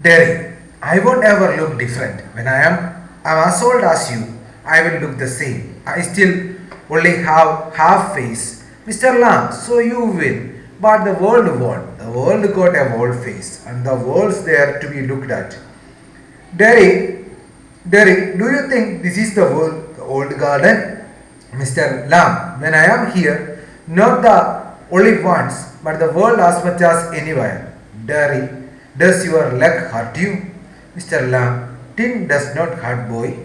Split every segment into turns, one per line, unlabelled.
Derry, I won't ever look different. When I'm as old as you, I will look the same. I still only have half face. Mr. Lamb, so you win. But the world won. The world got a whole face, and the world's there to be looked at. Derry, Derry, do you think this is the world, the old garden? Mr. Lamb, when I am here, not the only once, but the world as much as anywhere. Derry, does your leg hurt you? Mr. Lamb, tin does not hurt boy.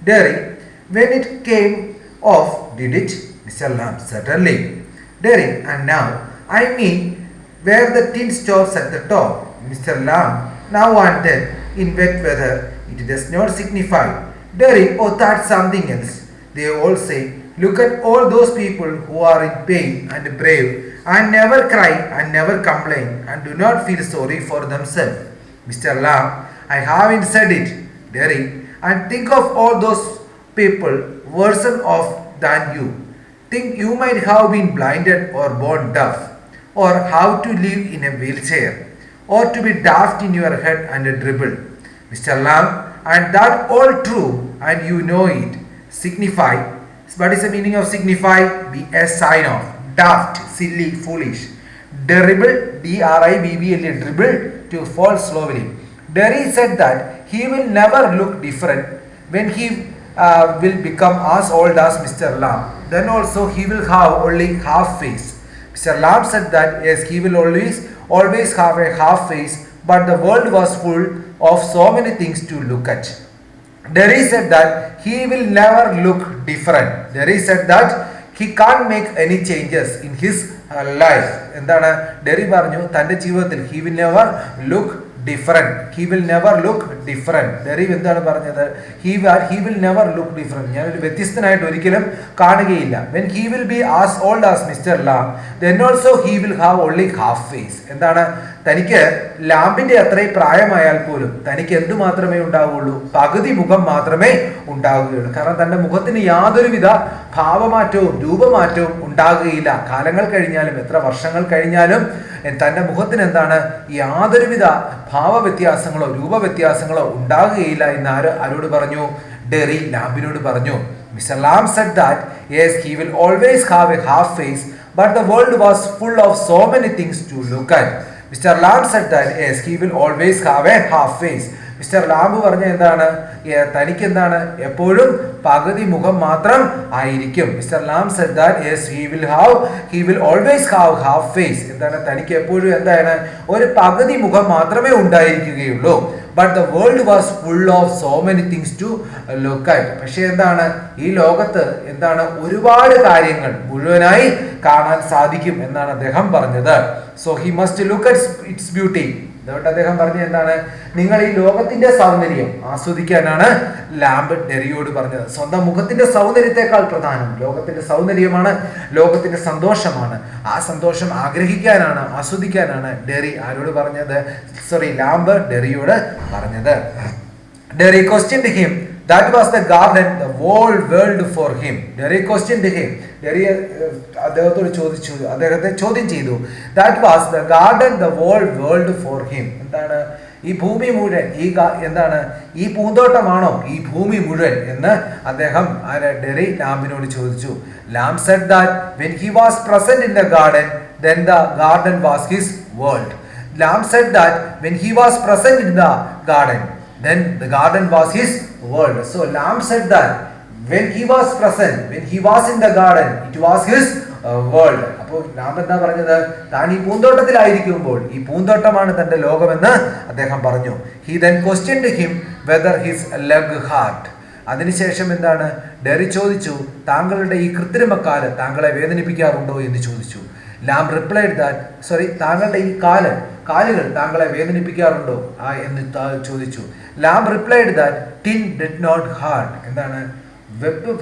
Derry, when it came off, did it? Mr. Lamb, certainly. Derry, and now, I mean, where the tin stops at the top. Mr. Lamb, now and then, in wet weather, it does not signify. Derry, oh, that's something else. They all say, look at all those people who are in pain and brave and never cry and never complain and do not feel sorry for themselves. Mr. Lamb, I haven't said it, Derry, and think of all those people worse off than you. Think you might have been blinded or born deaf, or how to live in a wheelchair, or to be daft in your head and dribble. Mr. Lamb, and that all true, and you know it. Signify. What is the meaning of signify? Be a sign of. Daft, silly, foolish. Dribble, D-R-I-B-B-L-E, dribble, to fall slowly. Derry said that he will never look different when he will become as old as Mr. Lamb. Then also he will have only half face. Mr. Lamb said that yes, he will always have a half face, but the world was full of so many things to look at. Derry said that he will never look different. Derry said that he can't make any changes in his life. എന്താണ് ഡെറി പറഞ്ഞു തൻ്റെ ജീവിതത്തിൽ he will never look different. He will never look different. ഡെറി എന്താണ് പറഞ്ഞത്? He will never look different. ഞാനൊരു വ്യത്യസ്തനായിട്ട് ഒരിക്കലും കാണുകയില്ല. When he will be as old as Mr. Lamb, then also he will have only half face. എന്താണ് തനിക്ക് ലാമ്പിന്റെ അത്രയും പ്രായമായാൽ പോലും തനിക്ക് എന്തു മാത്രമേ ഉണ്ടാവുകയുള്ളൂ? പകുതി മുഖം മാത്രമേ ഉണ്ടാവുകയുള്ളൂ. കാരണം തൻ്റെ മുഖത്തിന് യാതൊരുവിധ ഭാവമാറ്റവും രൂപമാറ്റവും ഉണ്ടാകുകയില്ല. കാലങ്ങൾ കഴിഞ്ഞാലും എത്ര വർഷങ്ങൾ കഴിഞ്ഞാലും തൻ്റെ മുഖത്തിന് എന്താണ് യാതൊരുവിധ ഭാവവ്യത്യാസങ്ങളോ രൂപവ്യത്യാസങ്ങളോ ഉണ്ടാകുകയില്ല എന്ന് ആരോട് പറഞ്ഞു? ഡെറി ലാമ്പിനോട് പറഞ്ഞു. Mr. Lamb said that yes, he will always have a half face, but the world was full of so many things to look at. Mr. Lamb said that yes, he will always have a half face. Mister Lamb പറഞ്ഞ എന്താണ്? തനിക്ക് എന്താണ് എപ്പോഴും പകുതി മുഖം മാത്രം ആയിരിക്കും. Mister Lamb said that yes, he will always have half face. എന്താണ് തനിക്ക് എപ്പോഴും എന്താണ് ഒരു പകുതി മുഖം മാത്രമേ ഉണ്ടായിരിക്കുകയുള്ളൂ. But the world was full of so many things to look at. പക്ഷേ എന്താണ് ഈ ലോകത്ത് എന്താണ് ഒരുപാട് കാര്യങ്ങൾ മുഴുവനായി കാണാൻ സാധിക്കും എന്നാണ് അദ്ദേഹം പറഞ്ഞത്. So he must look at its beauty. അതുകൊണ്ട് അദ്ദേഹം പറഞ്ഞത് എന്താണ്? നിങ്ങൾ ഈ ലോകത്തിന്റെ സൗന്ദര്യം ആസ്വദിക്കാനാണ് ലാംബ് ഡെറിയോട് പറഞ്ഞത്. സ്വന്തം മുഖത്തിന്റെ സൗന്ദര്യത്തെക്കാൾ പ്രധാനം ലോകത്തിന്റെ സൗന്ദര്യമാണ്, ലോകത്തിന്റെ സന്തോഷമാണ്. ആ സന്തോഷം ആഗ്രഹിക്കാനാണ്, ആസ്വദിക്കാനാണ് ഡെറി ആരോട് പറഞ്ഞത്? ലാംബ് ഡെറിയോട് പറഞ്ഞത്. ഡെറി questioned him. That was the garden, the whole world for him. Derry questioned him. Derry അദ്ദേഹത്തോട് ചോദിച്ചു, അദ്ദേഹത്തെ ചോദ്യം ചെയ്തു. That was the garden, the whole world for him. എന്താണ് ഈ ഭൂമി മുഴുവൻ എന്താണ് ഈ പൂന്തോട്ടമാണോ ഈ ഭൂമി മുഴുവൻ എന്ന് അദ്ദേഹം ഡെറി ലാംബിനോട് ചോദിച്ചു. Lamb said that when he was present in the garden, then the garden was his world. Lamb said that when he was present in the garden, then the garden was his world. So Lamb said that when he was present, when he was in the garden, it was his world. അപ്പോൾ lamp എന്താ പറഞ്ഞത്? താൻ ഈ പൂന്തോട്ടത്തിലായിരിക്കുമ്പോൾ ഈ പൂന്തോട്ടമാണ് തൻ്റെ ലോകമെന്ന് അദ്ദേഹം പറഞ്ഞു. He then questioned him whether his leg hurt. അതിനുശേഷം എന്താണ് ഡെറി ചോദിച്ചു, താങ്കളുടെ ഈ കൃത്രിമക്കാല് താങ്കളെ വേദനിപ്പിക്കാറുണ്ടോ എന്ന് ചോദിച്ചു. ലാംബ് റിപ്ലൈഡ് ദാറ്റ് താങ്കളുടെ ഈ കാലുകൾ താങ്കളെ വേദനിപ്പിക്കാറുണ്ടോ എന്ന് ചോദിച്ചു. Lamb replied that tin did not hurt. എന്താണ്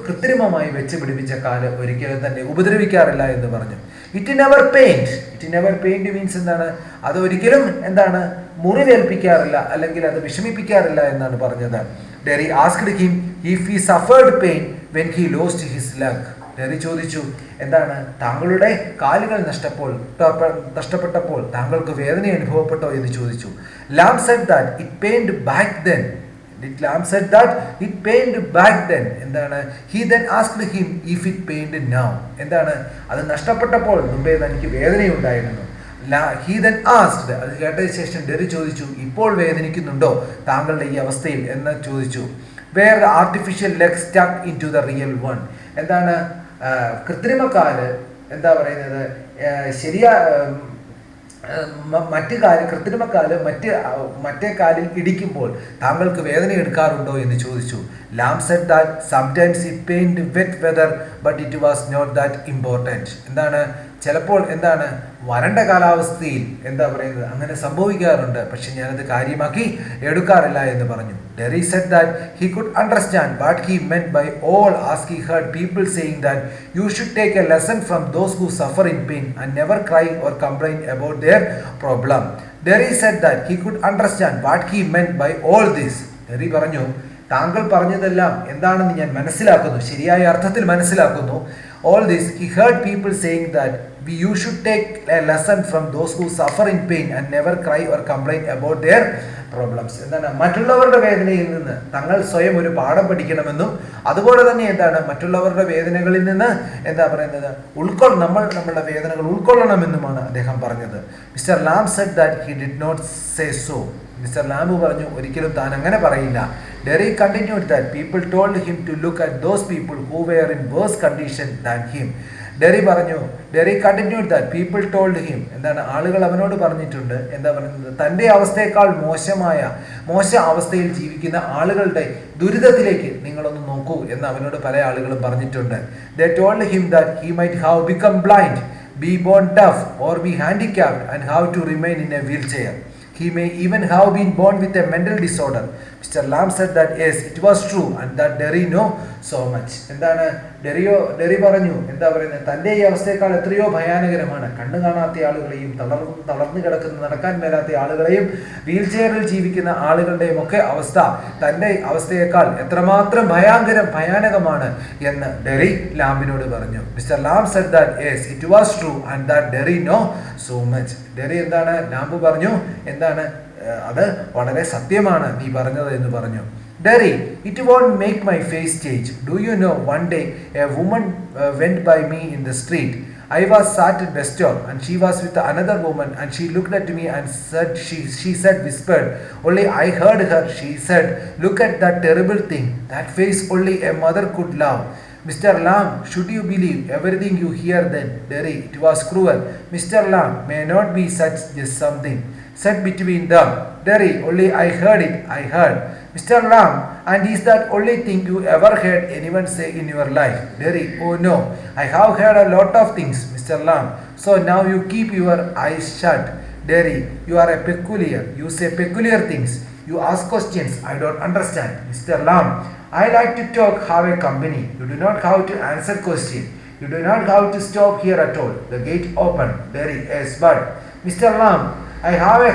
കൃത്രിമമായി വെച്ച് പിടിപ്പിച്ച കാല് ഒരിക്കലും തന്നെ ഉപദ്രവിക്കാറില്ല എന്ന് പറഞ്ഞു. ഇറ്റ് നെവർ പെയിൻറ്റ് മീൻസ് എന്താണ് അത് ഒരിക്കലും എന്താണ് മുറിവേൽപ്പിക്കാറില്ല അല്ലെങ്കിൽ അത് വിഷമിപ്പിക്കാറില്ല എന്നാണ് പറഞ്ഞത്. Derry asked him if he suffered pain when he lost his leg. ഡെറി ചോദിച്ചു, എന്താണ് താങ്കളുടെ കാലുകൾ നഷ്ടപ്പെട്ടപ്പോൾ താങ്കൾക്ക് വേദന അനുഭവപ്പെട്ടോ എന്ന് ചോദിച്ചു. Lamb said that it pained back then. Lamb said that it pained back then. എന്താണ്? He then asked him if it pained now. എന്താണ്? അത് നഷ്ടപ്പെട്ടപ്പോൾ മുമ്പേ തനിക്ക് വേദനയുണ്ടായിരുന്നു. He then asked, അത് കേട്ടതിന് ശേഷം ഡെറി ചോദിച്ചു, ഇപ്പോൾ വേദനിക്കുന്നുണ്ടോ താങ്കളുടെ ഈ അവസ്ഥയിൽ എന്ന് ചോദിച്ചു. Where the artificial leg stuck into the real one. എന്താണ്? കൃത്രിമക്കാല് എന്താ പറയുന്നത്, കൃത്രിമക്കാല് മറ്റേ കാലിൽ ഇടിക്കുമ്പോൾ താങ്കൾക്ക് വേദന എടുക്കാറുണ്ടോ എന്ന് ചോദിച്ചു. Lamb said that sometimes it pained wet weather but it was not that important. എന്താണ്? ചിലപ്പോൾ എന്താണ് വരണ്ട കാലാവസ്ഥയിൽ എന്താ പറയുന്നത് അങ്ങനെ സംഭവിക്കാറുണ്ട്, പക്ഷെ ഞാനത് കാര്യമാക്കി എടുക്കാറില്ല എന്ന് പറഞ്ഞു. Derry said that he could understand what he meant by all as he heard people saying that you should take a lesson from those who suffer in pain and never cry or complain about their problem. Derry said that he could understand what he meant by all this. Derry പറഞ്ഞു, താങ്കൾ പറഞ്ഞതെല്ലാം എന്താണെന്ന് ഞാൻ മനസ്സിലാക്കുന്നു, ശരിയായ അർത്ഥത്തിൽ മനസ്സിലാക്കുന്നു. All this, he heard people saying that you should take a lesson from those who suffer in pain and never cry or complain about their problems. എന്താണ്? മറ്റുള്ളവരുടെ വേദനയിൽ നിന്ന് തങ്ങൾ സ്വയം ഒരു പാഠം പഠിക്കണമെന്നും അതുപോലെ തന്നെ എന്താണ് മറ്റുള്ളവരുടെ വേദനകളിൽ നിന്ന് എന്താ പറയുന്നത് നമ്മളുടെ വേദനകൾ ഉൾക്കൊള്ളണമെന്നുമാണ് അദ്ദേഹം പറഞ്ഞത്. Mr Lamb said that he did not say so. Mr Lamb പറഞ്ഞു, ഒരിക്കലും താൻ അങ്ങനെ പറയില്ല. Derry continued that people told him to look at those people who were in worse condition than him. Derry continued that people told him. എന്താണ്? ആളുകൾ അവനോട് പറഞ്ഞിട്ടുണ്ട്, എന്താ പറയുന്നത്, തൻ്റെ അവസ്ഥയേക്കാൾ മോശ അവസ്ഥയിൽ ജീവിക്കുന്ന ആളുകളുടെ ദുരിതത്തിലേക്ക് നിങ്ങളൊന്ന് നോക്കൂ എന്ന് അവനോട് പല ആളുകളും പറഞ്ഞിട്ടുണ്ട്. ദേ told him that he might have become blind, be born deaf or be handicapped and have to remain in a wheelchair. He may even have been born with a mental disorder. Mr. Lamb said that yes, it was true and that Derry know so much. എന്താണ്? ഡെറി പറഞ്ഞു, എന്താ പറയുന്നത്, തൻ്റെ ഈ അവസ്ഥയേക്കാൾ എത്രയോ ഭയാനകരമാണ്. കണ്ണു കാണാത്ത ആളുകളെയും തളർന്നു കിടക്കുന്ന നടക്കാൻ മേലാത്ത ആളുകളെയും വീൽ ചെയറിൽ ജീവിക്കുന്ന ആളുകളുടെയും ഒക്കെ അവസ്ഥ തൻ്റെ അവസ്ഥയേക്കാൾ എത്രമാത്രം ഭയാനകമാണ് എന്ന് ഡെറി ലാംബിനോട് പറഞ്ഞു. Mr Lamb said that yes it was true and that Derry know so much. Derry എന്താണ്? ലാംബ് പറഞ്ഞു, എന്താണ് അത് വളരെ സത്യമാണ് നീ പറഞ്ഞത് എന്ന് പറഞ്ഞു. Derry, it won't make my face change. Do you know, one day a woman went by me in the street. I was sat at bus stop and she was with another woman and she looked at me and said, she said, whispered, only I heard her, she said, look at that terrible thing. That face only a mother could love. Mr. Lamb, should you believe everything you hear then? Derry, it was cruel. Mr. Lamb, may not be such just something said between them. Derry, only I heard it, I heard. Mr. Lamb, and is that only thing you ever heard anyone say in your life? Derry, oh no, I have heard a lot of things, Mr. Lamb. So now you keep your eyes shut. Derry, you are a peculiar. You say peculiar things. You ask questions I don't understand. Mr. Lamb, I like to talk, have a company. You do not have to answer question. You do not have to stop here at all. The gate open. Derry, yes, but Mr. Lamb, I have a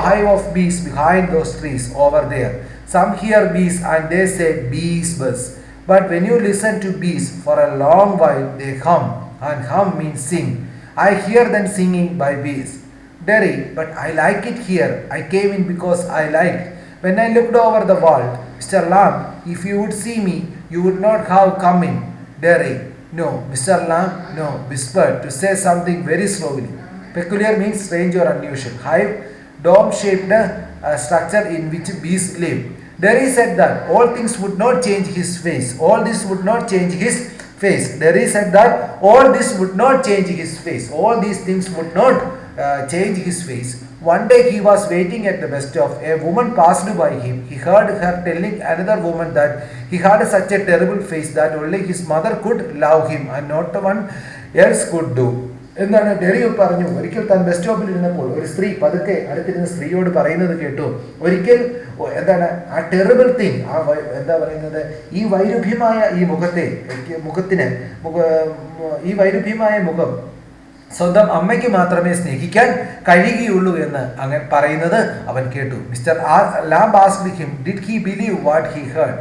hive of bees behind those trees over there. Some hear bees and they say bees buzz. But when you listen to bees for a long while, they hum, and hum means sing. I hear them singing by bees. Derry, but I like it here. I came in because I liked. When I looked over the wall, Mr. Lamb, if you would see me, you would not have come in. Derry, no. Mr. Lamb, no, whispered to say something very slowly. Peculiar means strange or unusual. Hive, dome-shaped structure in which bees live. Derry said that all things would not change his face. All this would not change his face. Derry said that all this would not change his face. All these things would not change his face. One day he was waiting at the bus stop. A woman passed by him. He heard her telling another woman that he had such a terrible face that only his mother could love him and not one else could do. എന്താണ്? ഡെറി പറഞ്ഞു, ഒരിക്കൽ താൻ bus സ്റ്റോപ്പിൽ ഇരുന്നപ്പോൾ ഒരു സ്ത്രീ പതുക്കെ അടുത്തിരുന്ന സ്ത്രീയോട് പറയുന്നത് കേട്ടു. ഒരിക്കൽ എന്താണ് ആ ടെറിബിൾ തിങ്, എന്താ പറയുന്നത്, ഈ വൈരുദ്ധ്യമായ ഈ വൈരുദ്ധ്യമായ മുഖം സ്വന്തം അമ്മയ്ക്ക് മാത്രമേ സ്നേഹിക്കാൻ കഴിയുകയുള്ളൂ എന്ന് അങ്ങനെ പറയുന്നത് അവൻ കേട്ടു. Mr Lamb asked him, did he believe what he heard?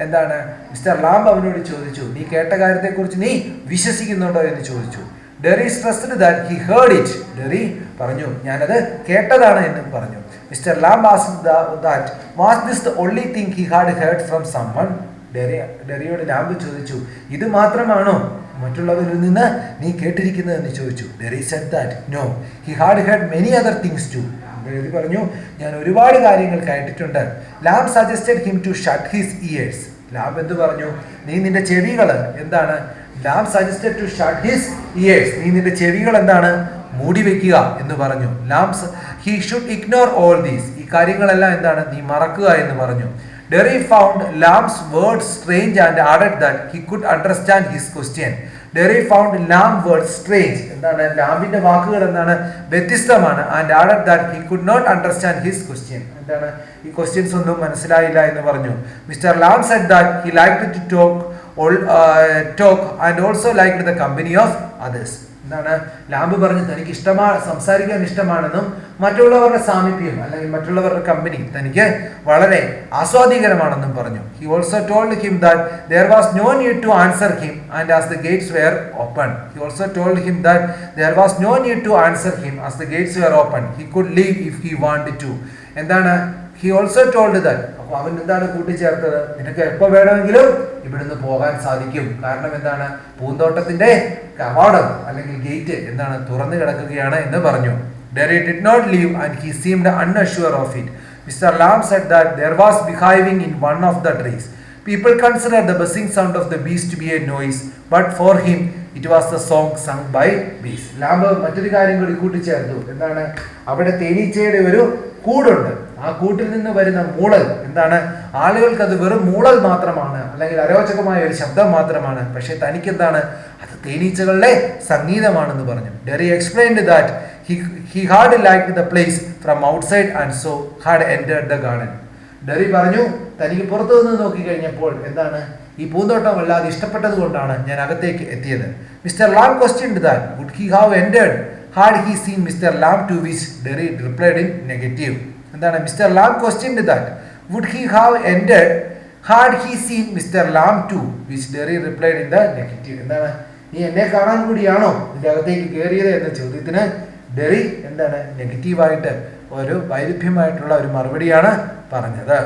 എന്താണ് മിസ്റ്റർ ലാംബ് അവനോട് ചോദിച്ചു, നീ കേട്ട കാര്യത്തെക്കുറിച്ച് നീ വിശ്വസിക്കുന്നുണ്ടോ എന്ന് ചോദിച്ചു. Derry stressed that he heard it. ഡെറി പറഞ്ഞു, ഞാനത് കേട്ടതാണ് എന്ന് പറഞ്ഞു. Mr Lamb asked that was this the only thing he had heard from someone. ഡെറിയോട് ലാംബ് ചോദിച്ചു, ഇത് മാത്രമാണോ മറ്റുള്ളവരിൽ നിന്ന് നീ കേട്ടിരിക്കുന്നതെന്ന് ചോദിച്ചു. Derry said that no, he had heard many other things too. Derry പറഞ്ഞു, ഞാൻ ഒരുപാട് കാര്യങ്ങൾ കേട്ടിട്ടുണ്ട്. Lamb suggested him to shut his ears. Lamb എന്ത് പറഞ്ഞു, നീ നിന്റെ ചെവികൾ എന്താണ് Lamb suggested to shut his ears, നീ നിന്റെ ചെവികൾ എന്താണ് മൂടി വെക്കുക എന്ന് പറഞ്ഞു. Lamb he should ignore all these, ഈ കാര്യങ്ങളെല്ലാം എന്താണ് നീ മറക്കുക എന്ന് പറഞ്ഞു. Derry found Lamb's words strange and added that he could understand his question. Derry found Lamb's words strange. എന്താണ് ലാംബിന്റെ വാക്കുകൾ എന്താണ് വ്യത്യസ്തമാണ്. And added that he could not understand his question. എന്താണ് ഈ ക്വസ്റ്റ്യൻസ് ഒന്നും മനസ്സിലായില്ല എന്ന് പറഞ്ഞു. Mr. Lamb said that he liked to talk and also liked the company of others. എന്താണ് ലാംബ് പറഞ്ഞു, തനിക്ക് സംസാരിക്കാൻ ഇഷ്ടമാണെന്നും മറ്റുള്ളവരുടെ സാമീപ്യം അല്ലെങ്കിൽ മറ്റുള്ളവരുടെ കമ്പനി തനിക്ക് വളരെ ആസ്വാദികരമാണെന്നും പറഞ്ഞു. He also told him that there was no need to answer him and as the gates were open. He also told him that there was no need to answer him as the gates were open. He could leave if he wanted to. എന്താണ് he also told that, അപ്പോൾ അവൻ എന്താണ് കൂട്ടിച്ചേർത്തത്, നിനക്ക് എപ്പോൾ വേണമെങ്കിലും ഇവിടുന്ന് പോകാൻ സാധിക്കും. കാരണം എന്താണ് പൂന്തോട്ടത്തിന്റെ കവാടം അല്ലെങ്കിൽ ഗേറ്റ് എന്താണ് തുറന്നു കിടക്കുകയാണ് എന്ന് പറഞ്ഞു. Derry did not leave and he seemed unsure of it. Mr. Lamb said that there was beehive in one of the trees. People considered the buzzing sound of the bees to be a noise, but for him it was the song sung by bees. Lamb മറ്റൊരു കാര്യം കൂടി കൂട്ടിച്ചേർത്തു. എന്താണ് അവിടെ തേനീച്ചയുടെ ഒരു കൂടുണ്ട്. ആ കൂട്ടിൽ നിന്ന് വരുന്ന മൂളൽ എന്താണ് ആളുകൾക്ക് അത് വെറും മൂളൽ മാത്രമാണ് അല്ലെങ്കിൽ അരോചകമായ ഒരു ശബ്ദം മാത്രമാണ്. പക്ഷെ തനിക്ക് എന്താണ് അത് തേനീച്ചകളുടെ സംഗീതമാണെന്ന് പറഞ്ഞു. Derry explained that he had liked the place from outside and so had entered the garden. ഡെറി പറഞ്ഞു, തനിക്ക് പുറത്തു നിന്ന് നോക്കിക്കഴിഞ്ഞപ്പോൾ എന്താണ് ഈ പൂന്തോട്ടം വല്ലാതെ ഇഷ്ടപ്പെട്ടത് കൊണ്ടാണ് ഞാൻ അകത്തേക്ക് എത്തിയത്. Mister Lamb questioned that would he have entered had he seen Mr. Lamb, to which Derry replied in negative. എന്താണ് Mister Lamb questioned that would he have entered had he seen Mr. Lamb to which Derry replied in the negative. എന്താണ് നീ എന്നെ കാണാൻ കൂടിയാണോ ഇതിന്റെ അകത്തേക്ക് കയറിയത് എന്ന ചോദ്യത്തിന് ഡെറി എന്താണ് നെഗറ്റീവായിട്ട് ഒരു വൈരുദ്ധ്യമായിട്ടുള്ള ഒരു മറുപടിയാണ് പറഞ്ഞത്.